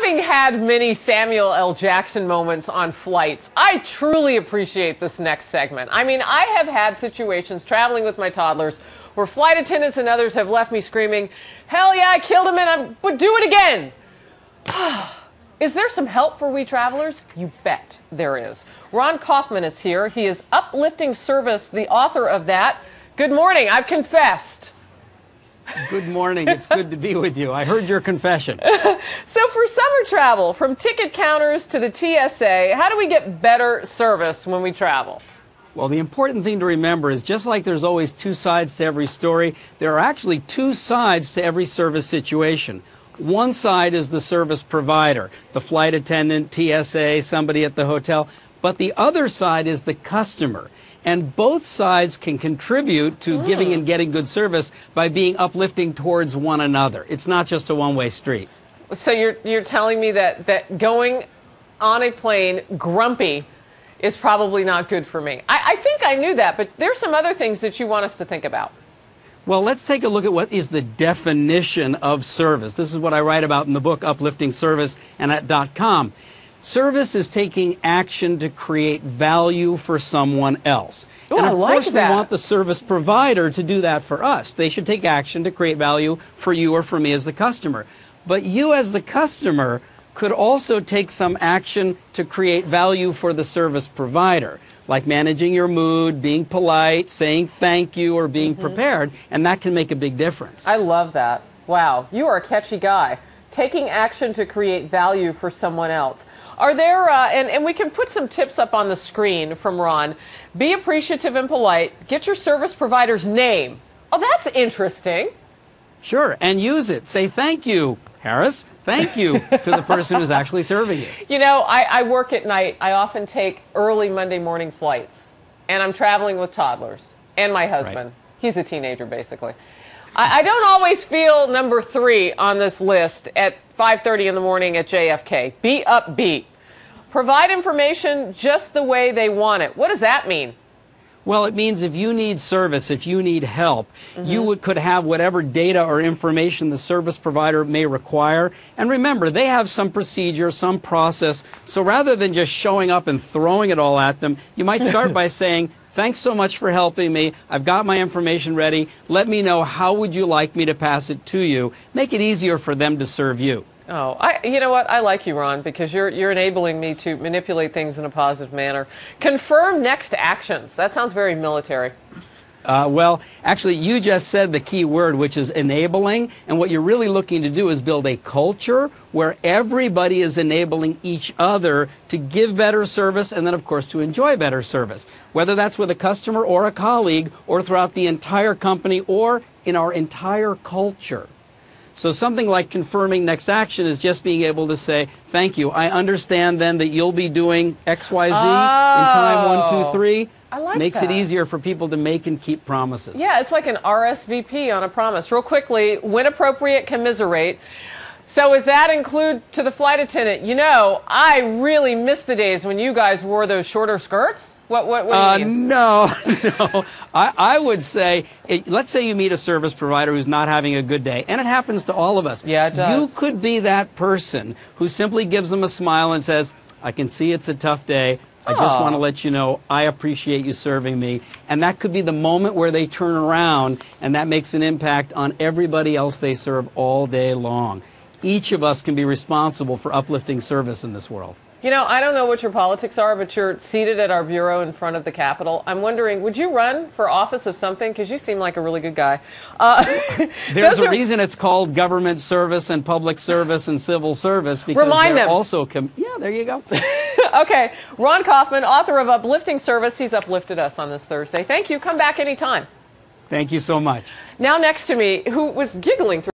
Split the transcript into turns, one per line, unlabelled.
Having had many Samuel L. Jackson moments on flights, I truly appreciate this next segment. I mean, I have had situations traveling with my toddlers where flight attendants and others have left me screaming, "Hell yeah, I killed him, but do it again." Is there some help for we travelers? You bet there is. Ron Kaufman is here. He is Uplifting Service, the author of that. Good morning. I've confessed.
Good morning. It's good to be with you. I heard your confession.
So for summer travel, from ticket counters to the TSA, how do we get better service when we travel?
Well, the important thing to remember is just like there's always two sides to every story, there are actually two sides to every service situation. One side is the service provider, the flight attendant, TSA, somebody at the hotel, but the other side is the customer. And both sides can contribute to giving and getting good service by being uplifting towards one another. It's not just a one-way street.
So you're telling me that going on a plane grumpy is probably not good for me. I think I knew that, but there's some other things that you want us to think about.
Well, let's take a look at what is the definition of service. This is what I write about in the book, Uplifting Service, and at .com. Service is taking action to create value for someone else.
Ooh,
and of course,
that.
we want the service provider to do that for us. They should take action to create value for you or for me as the customer. But you as the customer could also take some action to create value for the service provider, like managing your mood, being polite, saying thank you, or being prepared, and that can make a big difference.
I love that. Wow, you are a catchy guy. Taking action to create value for someone else. Are there, and we can put some tips up on the screen from Ron. Be appreciative and polite. Get your service provider's name. Oh, that's interesting.
Sure, and use it. Say thank you, Harris. Thank you to the person who's actually serving you.
You know, I work at night. I often take early Monday morning flights, and I'm traveling with toddlers and my husband.
Right.
He's a teenager, basically. I don't always feel number 3 on this list at 5:30 in the morning at JFK. Be upbeat. Provide information just the way they want it. What does that mean?
Well, it means if you need service, if you need help, you could have whatever data or information the service provider may require. And remember, they have some procedure, some process. So rather than just showing up and throwing it all at them, you might start by saying, "Thanks so much for helping me. I've got my information ready. Let me know how would you like me to pass it to you." Make it easier for them to serve you.
Oh, you know what? I like you, Ron, because you're enabling me to manipulate things in a positive manner. Confirm next actions. That sounds very military.
Well, actually, you just said the key word, which is enabling. And what you're really looking to do is build a culture where everybody is enabling each other to give better service and then, of course, to enjoy better service. Whether that's with a customer or a colleague or throughout the entire company or in our entire culture. So something like confirming next action is just being able to say, "Thank you. I understand then that you'll be doing XYZ in time 1, 2, 3.
I like
Makes
that.
it easier for people to make and keep promises.
Yeah, it's like an RSVP on a promise. Real quickly, when appropriate, commiserate. So does that include to the flight attendant? You know, I really miss the days when you guys wore those shorter skirts. What do you mean?
No. I would say, let's say you meet a service provider who's not having a good day, and it happens to all of us.
Yeah, it does.
You could be that person who simply gives them a smile and says, "I can see it's a tough day. I just want to let you know I appreciate you serving me." And that could be the moment where they turn around, and that makes an impact on everybody else they serve all day long. Each of us can be responsible for uplifting service in this world.
You know, I don't know what your politics are, but you're seated at our bureau in front of the Capitol. I'm wondering, would you run for office of something? Because you seem like a really good guy.
There's a reason it's called government service and public service and civil service. Because
Remind them.
Also yeah, there you go.
Okay. Ron Kaufman, author of Uplifting Service. He's uplifted us on this Thursday. Thank you. Come back anytime.
Thank you so much.
Now next to me, who was giggling through